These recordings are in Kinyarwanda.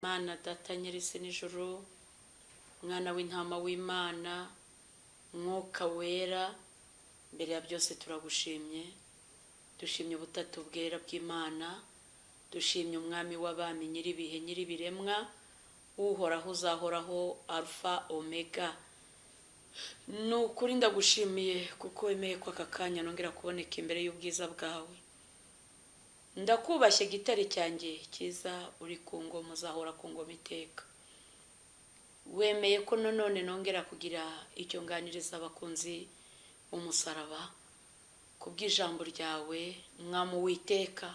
Mana data nyir'isi n'ijuru, mwana w'intama w'Imana, mwuka wera, mbere ya byose turagushimye, dushimye ubutatu bwera bw'Imana, dushimye umwami w'abami nyir'ibihe nyir'ibiremwa, uhoraho uzahoraho, alfa omega. Nukuri ndagushimiye kuko wemeye ko aka kanya nongera kuboneka imbere y'ubwiza bwawe. Ndakubashye gitare cyanjye cyiza, uri ku ngoma, uzahora ku ngoma iteka. Wemeye ko none nongera kugira icyo nganiriza abakunzi umusaraba kubw'ijambo ryawe, mwami witeka,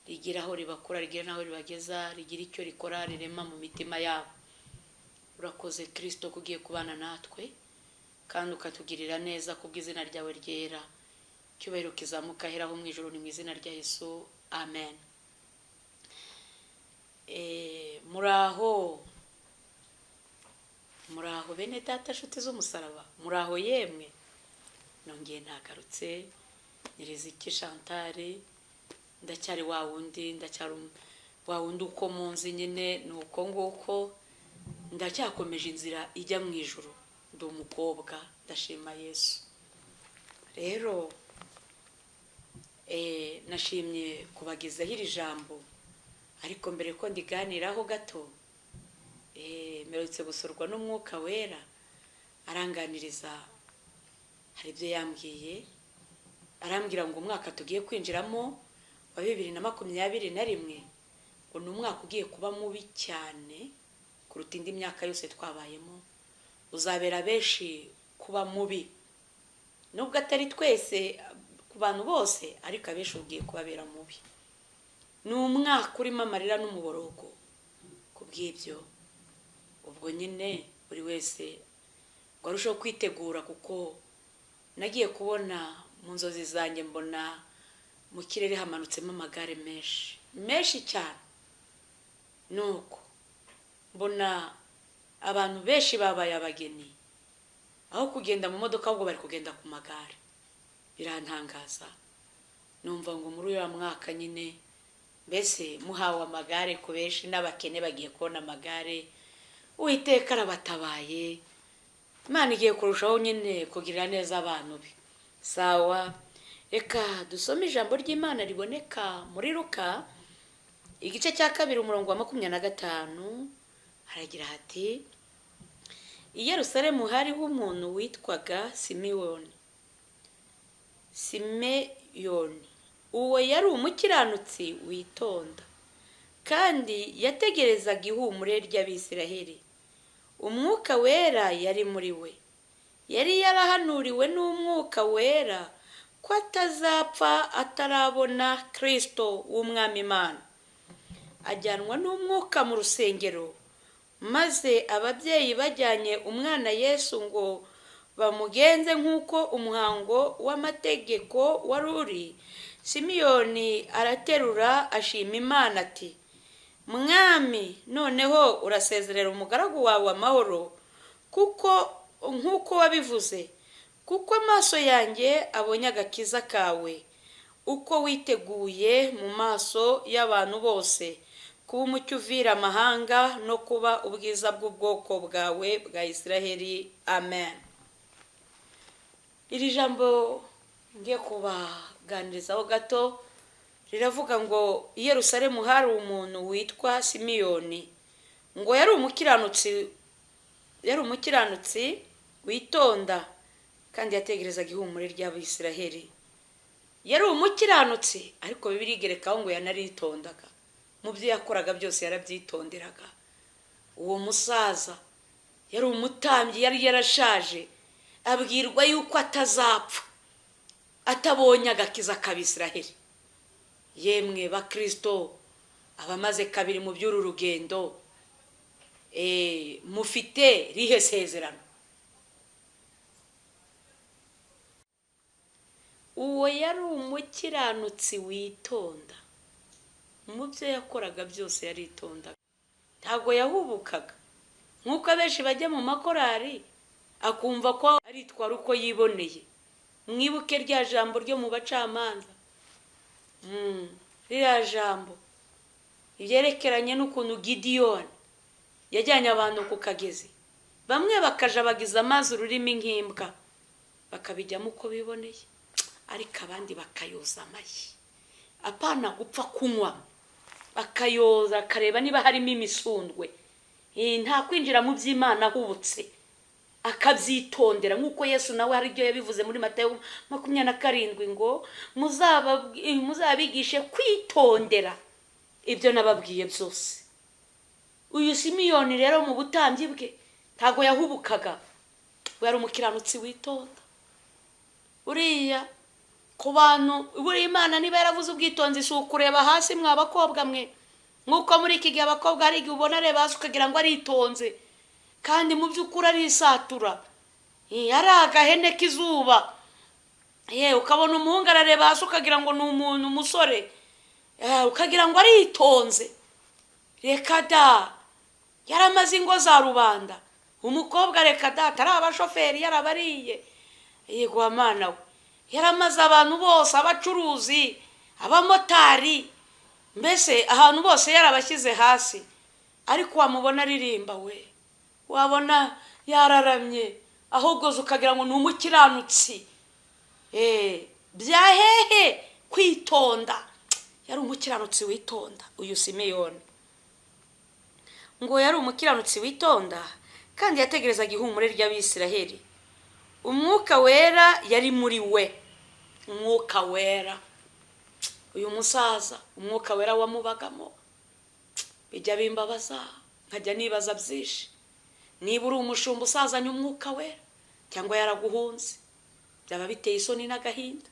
rigira aho ribakura, rigira naho ribageza, rigira icyo rikora rirema mu mitima yabo. Urakoze Kristo kugiye kubana natwe kandi ukatugirira neza kubw'izina ryawe ryera. Cyubahiro kizamuka heraho mu ijuru, ni mu izina rya Yesu, amen. Muraho bene data nshuti z'umusaraba, muraho yemwe. Nongeye nagarutse, Nyiriziki Chantal, ndacyari wa wundi uko munzi nyine, nuko nguko ndacyakomeje inzira ijya mu ijuru. Ndi umukobwa, ndashima Yesu. Rero nashimye kubagezaho iri jambo, ariko mbere ko ndiganiraho gato, mperutse gusurwa n'umwuka wera aranganiriza. Hari ibyo yambwiye, arambwira ngo umwaka tugiye kwinjiramo wa 2021 ngo ni umwaka ugiye kuba mubi cyane kuruta indi myaka yose twabayemo, uzabera benshi kuba mubi, nubwo atari twese ku bantu bose, ariko abenshi ugiye kubabera mubi. Ni umwaka urimo amarira n'umuborogo. Kubw'ibyo ubwo nyine buri wese ngo arusheho kwitegura, kuko nagiye kubona mu nzozi zanjye, mbona mu kirere hamanutsemo amagare menshi cyane. Nuko mbona abantu benshi babaye abageni, aho kugenda mu modoka ahubwo bari kugenda ku magare. Birantangaza, numva ngo muri uyu mwaka nyine mbese muhawe amagare ku benshi, n'abakene bagiye kubona amagare. Uwiteka arabatabaye, Imana igiye kurushaho nyine kugirira neza abantu be. Sawa, reka dusome ijambo ry'Imana riboneka muri Luka igice cya 2 umurongo wa 25. Haragira hati: I Yerusalemu hariho umuntu witwaga Simeyoni. Uwo yari umukiranutsi witonda, kandi yategerezaga ihumure ry'Abisiraheli. Umwuka wera yari muri we. Yari yarahanuriwe n'umwuka wera ko atazapfa atarabona Kristo w'Umwami Imana. Ajyanwa n'umwuka mu rusengero, maze ababyeyi bajyanye umwana Yesu ngo bamugenze nk'uko umuhango w'amategeko wari uri. Simeyoni araterura ashima Imana ati: Mwami, noneho urasezerera umugaragu wawe amahoro, nk'uko wabivuze, kuko amaso yanjye abonye agakiza kawe, uko witeguye mu maso y'abantu bose kuba umucyo uvira amahanga no kuba ubwiza bw'ubwoko bwawe bwa Isiraheli. Amen. Iri jambo ngiye kubaganirizaho gato riravuga ngo i Yerusalemu hari umuntu witwa Simeyoni, ngo yari umukiranutsi witonda, kandi yategerezaga ihumure ry'Abisiraheli. Yari umukiranutsi, ariko Bibiliya igerekaho ngo yanaritondaga. Mu byo yakoraga byose yarabyitonderaga. Uwo musaza yari umutambyi, yari yarashaje, abwirwa yuko atazapfa atabonye agakiza k'Abisiraheli. Yemwe ba Kristo abamaze kabiri mu by'uru rugendo, mufite rihe sezerano? Uwo yari umukiranutsi witonda, mu byo yakoraga byose yaritondaga, ntabwo yahubukaga nk'uko abenshi bajya mu makorari akumva ko aritwara uko yiboneye. Mwibuke rya jambo ryo mu Bacamanza, ririya jambo ibyerekeranye n'ukuntu Gidiyoni yajyanye abantu ku kagezi, bamwe bakajabagiza amazi ururimi nk'imbwa bakabijyamo uko biboneye, ariko abandi bakayoza amashyi, apana gupfa kunywa, bakayoza akareba niba harimo imisundwe, nta kwinjira mu by'Imana ahubutse, akabyitondera nk'uko Yesu nawe hari ibyo yabivuze muri Matayo 27 ngo muzabigishe kwitondera ibyo nababwiye byose. Uyu Simiyoni rero mu butambyi bwe ntago yahubukaga, we yari umukiranutsi witonda. Uriya ku bantu buri Imana niba yaravuze ubwitonzi si ukureba hasi mwa bakobwa mwe, nk'uko muri iki gihe abakobwa hari igihe ubona areba hasi ukagira ngo aritonze, kandi mu by'ukuri arisatura, ari agahene k'izuba. Ukabona umuhungu arareba hasi ukagira ngo ni umuntu umusore, ukagira ngo aritonze. Reka da, yaramaze ingo za rubanda. Umukobwa reka da, atari abashoferi yarabariye, yego amana we, yaramaze abantu bose, abacuruzi, abamotari, mbese ahantu bose yarabashyize hasi. Ariko wamubona aririmba we, wabona yararamye, ahubwo ukagira ngo ni umukiranutsi. Byahehe kwitonda, yari umukiranutsi witonda uyu Simeyoni. Ngo yari umukiranutsi witonda kandi yategerezaga ihumure ry'Abisiraheli. Umwuka wera yari muri we, umwuka wera. Uyu musaza umwuka wera wamubagamo, bijya bimbabaza, nkajya nibaza byinshi. Niba uri umushumba usazanye umwuka wera cyangwa yaraguhunze, byaba biteye isoni n'agahinda.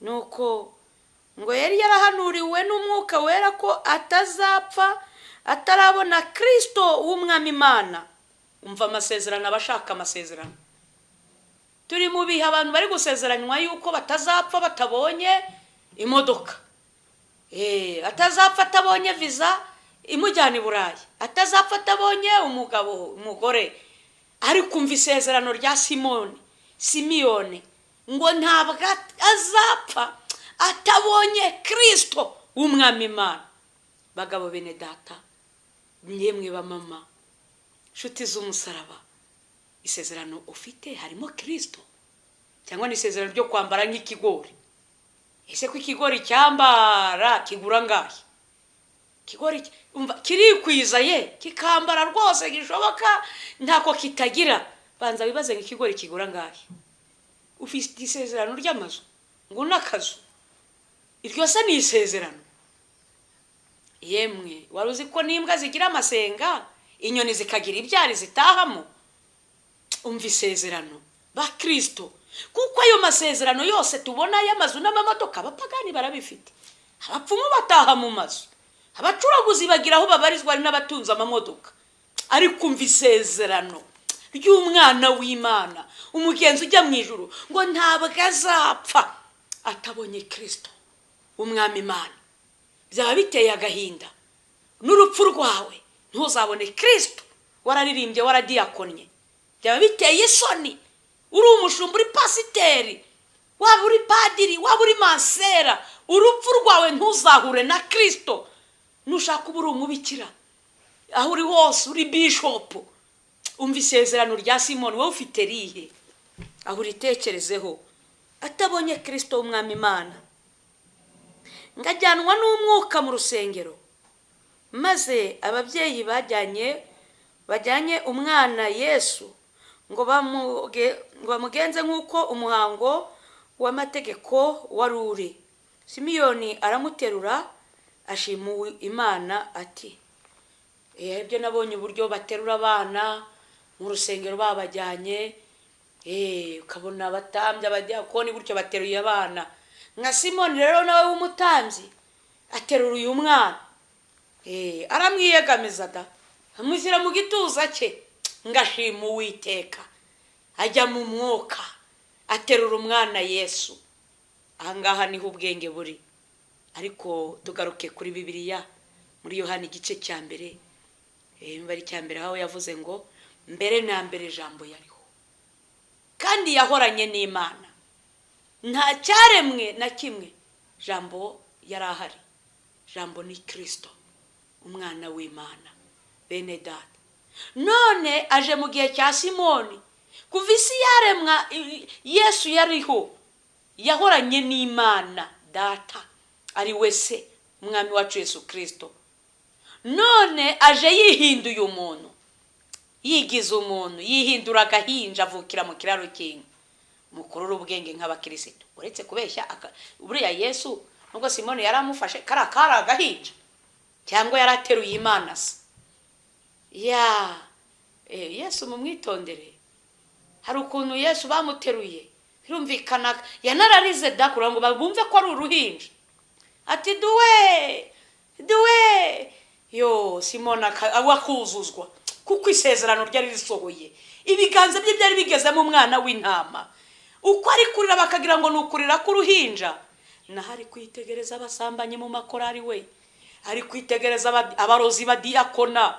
Nuko ngo yari yarahanuriwe n'umwuka wera ko atazapfa atarabona Kristo w'umwami Imana. Umva amasezerano, abashaka amasezerano. Turi mu bihe abantu bari gusezeranywa yuko batazapfa batabonye imodoka, atazapfa atabonye visa imujyana i Burayi, atazapfa atabonye umugabo umugore. Ariko umva isezerano rya Simiyoni ngo ntabwo azapfa atabonye Kristo w'umwami Imana. Bagabo bene data, mwemwe ba mama, nshuti z'umusaraba, isezerano ufite harimo Kristo cyangwa ni isezerano ryo kwambara nk'ikigori? Ese ko ikigori cyambara kigura ngahe? Ikigori umva kirikwiza ye, kikambara rwose gishoboka, ntako kitagira. Banza bibaze nk'ikigori kigura ngahe. Ufite isezerano ry'amazu ngo nakazu, iryo se ni isezerano? Yemwe waruzi ko n'imbwa zigira amasenga, inyoni zikagira ibyari zitahamo? Umva isezerano ba Kristo, kuko ayo masezerano yose tubona y'amazu n'amamodoka abapagani barabifite. Abapfumu bataha mu mazu, abacuraguzi bagira aho babarizwa ari n'abatunze amamodoka. Ariko umva isezerano ry'umwana w'Imana, umugenzi ujya mu ijuru, ngo ntabwo azapfa atabonye Kristo umwami Imana. Byaba biteye agahinda, n'urupfu rwawe ntuzabone Kristo wararirimbye waradiyakonye. Byaba biteye isoni, uri umushumba, uri pasiteri, waba uri padiri, waba uri mansera, urupfu rwawe ntuzahure na Kristo. Nushaka uba uri umubikira, aho uri hose uri bishop. Umva isezerano rya Simoni, wowe ufite rihe? Aho uritekerezeho. Atabonye Kristo w'umwami Imana, ngajyanwa n'umwuka mu rusengero, maze ababyeyi bajyanye umwana Yesu ngo bamugenze nk'uko umuhango w'amategeko wari uri. Simiyoni aramuterura ashima Imana ati, ibyo nabonye uburyo baterura abana mu rusengero babajyanye, ukabona abatambya abadiyakoni gutyo bateruye abana. Nka Simoni rero nawe w'umutambyi aterura uyu mwana, aramwiyegamiza da, amushyira mu gituza cye, ngashima Uwiteka. Ajya mu mwuka aterura umwana Yesu. Ahangaha niho ubwenge buri. Ariko tugaruke kuri Bibiliya muri Yohana igice cya mbere, bari cya mbere aho yavuze ngo mbere na mbere ijambo yariho kandi yahoranye n'Imana, nta cyaremwe na kimwe jambo yarahari. jambo ni Kristo umwana w'Imana. Bene data, none aje mu gihe cya Simoni. Kuva isi yaremwa Yesu yariho, yahoranye n'Imana data ari wese umwami wacu Yesu Kristo. None aje yihinduye umuntu, yigize umuntu, yihindura agahinja avukira mu kiraro cy'inka. Mukurura ubwenge nk'abakristo, uretse kubeshya buriya Yesu nubwo Simoni yaramufashe karakara agahinja cyangwa yarateruye Imana se. Yesu mumwitondere, hari ukuntu Yesu bamuteruye birumvikana yanararize dakura ngo bumve ko ari uruhinja, ati duwe Simoni akuzuzwa kuko isezerano ryari risohoye, ibiganza bye byari bigezemo umwana w'intama. Uko ari kurira bakagira ngo nukurira k'uruhinja, nahari kwitegereza abasambanye mu makorari we, ari kwitegereza abarozi badiyakona.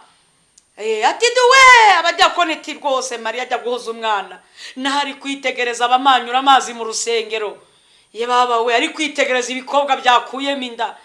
Ati duwe abadiyakoni ti rwose Mariya ajya guhoza umwana, nahari kwitegereza abamanyura amazi mu rusengero. Baba we ari kwitegereza ibikobwa byakuyemo inda.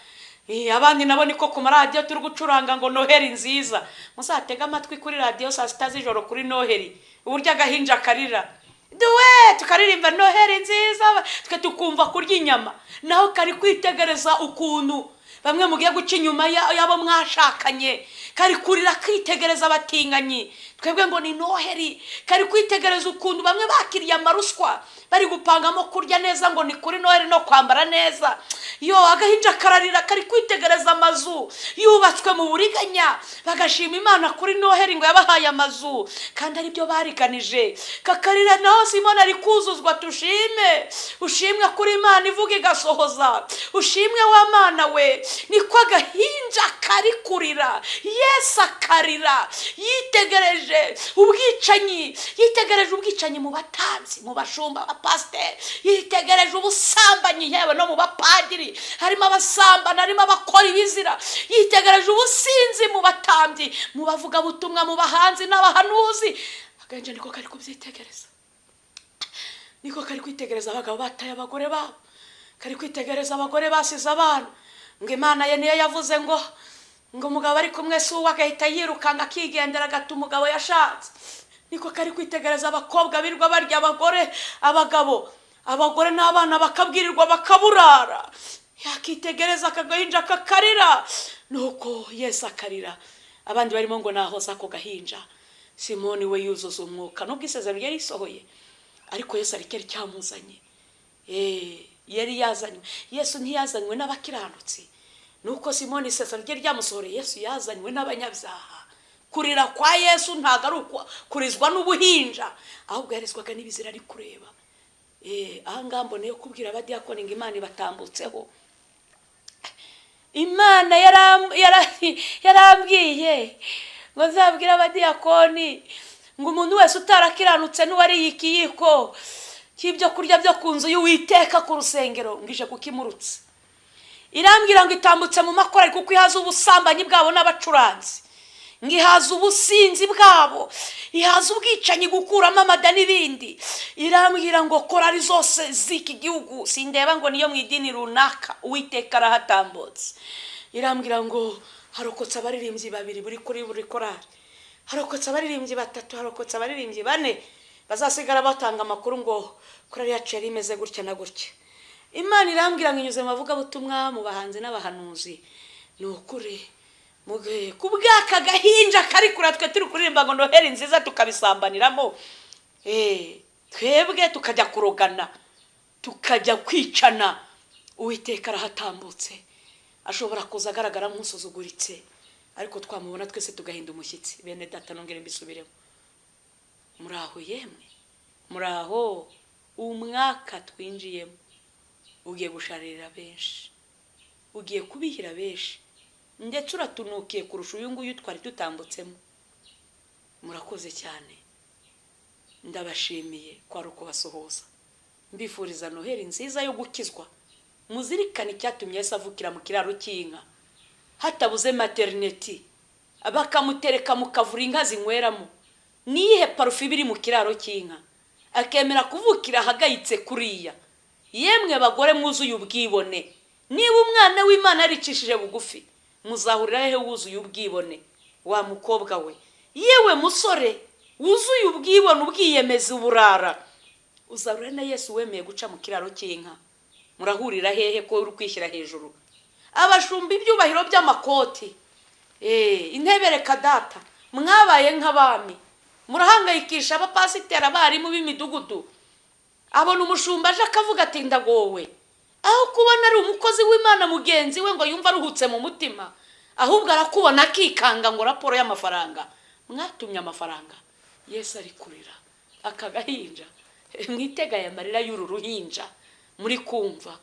Abandi nabo niko ku maradiyo turi gucuranga ngo Noheri nziza. Muzatega amatwi kuri radiyo saa 6 z'ijoro kuri Noheri, uburyo agahinja karira. Duwe tukaririmba Noheri nziza, twe tukumva kurya inyama. Naho kari kwitegereza ukuntu bamwe mugiye guca inyuma yabo mwashakanye, kari kurira kwitegereza abatinganyi. Twebwe ngo ni Noheri, kari kwitegereza ukuntu bamwe bakiriye amaruswa bari gupangamo kurya neza ngo ni kuri Noheri no kwambara neza. Agahinja kararira, kari kwitegereza amazu yubatswe mu buriganya, bagashima Imana kuri Noheri ngo yabahaye amazu kandi ari byo bariganije. Kakarira naho Simoni ari kuzuzwa, tushime ushimwe kuri Imana ivuga igasohoza, ushimwe wa Mana we. Niko agahinja kari kurira, Yesu akarira, yitegereje ubwicanyi mu batanzi, mu bashumba, abapasiteri, yitegereje ubusambanyi yewe no mu bapadiri, harimo abasambana, harimo abakora ibizira, yitegereje ubusinzi mu batambyi, mu bavuga butumwa, mu bahanzi n'abahanuzi. Agahinja niko kari kubyitegereza, niko kari kwitegereza abagabo bataye abagore babo, kari kwitegereza abagore basize abana. Ngo Imana ye niyo yavuze ngo umugabo ari kumwe si uwo agahita yirukanga akigendera agata umugabo yashatse. Niko kari kwitegereza abakobwa birwa barya abagore n'abana bakabwirirwa bakaburara. Yakitegereza akagahinja kakarira, nuko Yesu akarira. Abandi barimo ngo nahoza ako gahinja. Simoni we yuzuza umwuka, nubwo isezerano yari isohoye, ariko Yesu arikeri cyamuzanye. Yari yazanywe. Yesu ntiyazanywe n'abakiranutsi, nuko Simoni isezerano rye ryamusohoreye. Yesu yazanywe n'abanyabyaha. Kurira kwa Yesu ntago ari kurizwa n'ubuhinja, ahubwo yarizwaga n'ibizira ari kureba. Aha ngambo niyo kubwira abadiyakoni ngo Imana ibatambutseho. Imana yarambwiye ngo nzabwira abadiyakoni ngo umuntu wese utarakiranutse n'uwari ikiyiko cy'ibyo kurya byo ku nzu y'Uwiteka ku rusengero ngije kukimurutse. Irambwira ngo itambutse mu makorari kuko ihaza ubusambanyi bwabo n'abacuranzi, ngo ihaza ubusinzi bwabo, ihaza ubwicanyi, gukuramo amada n'ibindi. Irambwira ngo korari zose z'iki gihugu, sindeba ngo niyo mu idini runaka, Uwiteka arahatambutse. Irambwira ngo harokotse abaririmbyi 2 buri korari, harokotse abaririmbyi 3, harokotse abaririmbyi 4, bazasigara batanga amakuru ngo korari yacu yari imeze gutya na gutya. Imana irambwira ngo inyuze mu bavuga butumwa, mu bahanzi n'abahanuzi, ni ukuri muge kubwaka gahinja kari kuratwe turi kuririmba ngo Noheri nziza tukabisambaniramo. Twebwe tukajya kurogana, tukajya kwicana. Uwiteka arahatambutse, ashobora kuza agaragara nk'usuzuguritse, ariko twamubona twese tugahinda umushyitsi. Bene data nongere mbisubiremo, muraho yemwe, muraho. Umwaka twinjiyemo ugiye gusharira benshi, ugiye kubihira benshi, ndetse uratunukiye kurusha uyu nguyu twari tutambutsemo. Murakoze cyane, ndabashimiye kwa ruko basohoza. Mbifuriza Noheri nziza yo gukizwa. Muzirikane icyatumye Yesu avukira mu kiraro cy'inka, hatabuze maternity, abakamutereka mu kavura inka zinyweramo. Niyihe parufe biri mu kiraro cy'inka akemera kuvukira hagayitse kuriya? Yemwe bagore mwuzuye ubwibone, niba umwana w'Imana yaricishije bugufi, muzahurira hehe wuzuye ubwibone wa mukobwa we? Yewe musore wuzuye ubwibone, ubwiyemeza, uburara, uzahurira na Yesu wemeye guca mu kiraro cy'inka. Murahurira hehe ko uri kwishyira hejuru? Abashumba ibyubahiro by'amakoti, intebere kadata, mwabaye nk'abami, murahangayikisha abapasiteri, abarimu b'imidugudu. Abona umushumba aje akavuga ati ndagowe, aho kubona ari umukozi w'Imana mugenzi we ngo yumva aruhutse mu mutima, ahubwo arakubona akikanga ngo raporo y'amafaranga. Mwatumye amafaranga. Yesu ari kurira akagahinja, mwitega aya marira y'uru ruhinja muri kumva,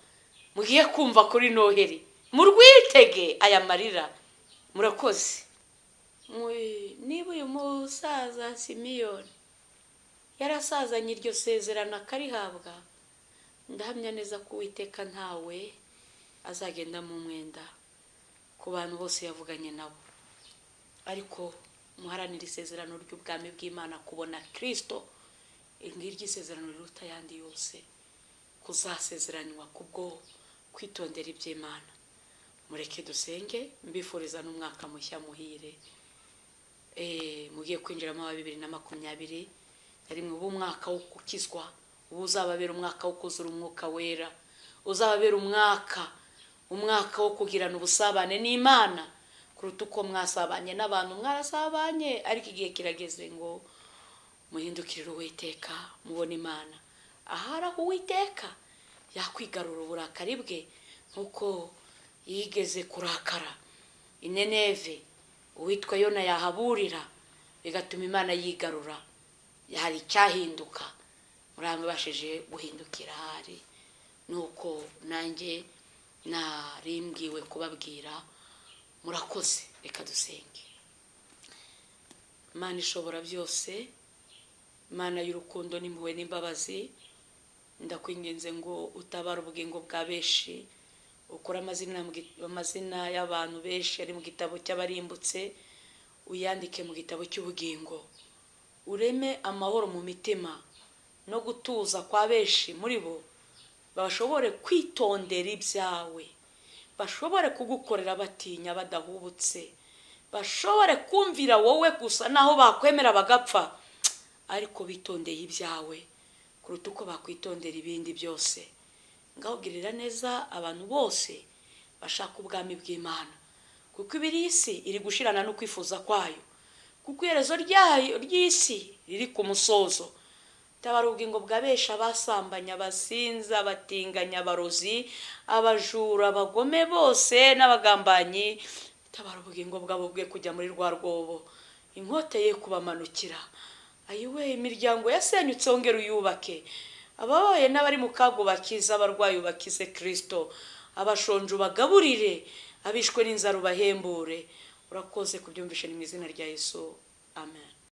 mugiye kumva kuri Noheri, murwitege aya marira. Murakoze. Niba uyu musaza Simiyoni yarasazanye iryo sezerano akarihabwa, ndahamya neza ko Uwiteka ntawe azagenda mu mwenda ku bantu bose yavuganye nabo. Ariko muharanira isezerano ry'ubwami bw'Imana, kubona Kristo, ngiryo isezerano riruta ayandi yose, kuzasezeranywa kubwo kwitondera iby'Imana. Mureke dusenge, mbifuriza n'umwaka mushya muhire. Mugiye kwinjiramo wa 2020, ari mu umwaka wo gukizwa, uzababera umwaka wo kuzura umwuka wera, uzababera umwaka wo kugirana ubusabane n'Imana kuruta uko mwasabanye n'abantu. Mwarasabanye ariko igihe kirageze ngo muhindukirire Uwiteka, mubone Imana. Ahari aho Uwiteka yakwigarura uburakari bwe, nkuko yigeze kurakara i Nineve, uwitwa Yona yahaburira bigatuma Imana yigarura. Hari cyahinduka, murambashije guhindukira hari. Nuko nanjye narimbwiwe kubabwira. Murakoze. Reka dusenge. Imana ishobora byose, Imana y'urukundo n'impuhwe n'imbabazi, ndakwinginze ngo utabara ubugingo bwa benshi, ukora amazina y'abantu benshi ari mu gitabo cy'abarimbutse, uyandike mu gitabo cy'ubugingo. Ureme amahoro mu mitima no gutuza kwa benshi muri bo, bashobore kwitondera ibyawe, bashobore kugukorera batinya badahubutse, bashobore kumvira wowe gusa naho bakwemera bagapfa, ariko bitondeye ibyawe kuruta uko bakwitondera ibindi byose. Ngahubwirira neza abantu bose bashaka ubwami bw'Imana, kuko ibiri isi iri gushirana no kwifuza kwayo, kuko iherezo ry'isi riri ku musozo. Tabara ubugingo bwa benshi, abasambanya, abasinza, abatinganya, abarozi, abajura, abagome bose n'abagambanyi. Tabara ubugingo bwabo bwe kujya muri rwa rwobo, inkote ye kubamanukira. Ayiwe, imiryango yasenyutse ongera uyubake, ababaye n'abari mu kago bakiza, abarwayi bakize Kristo, abashonje bagaburire, abishwe n'inzara ubahembure. Urakoze kubyumvisha mu izina rya Yesu. Amen.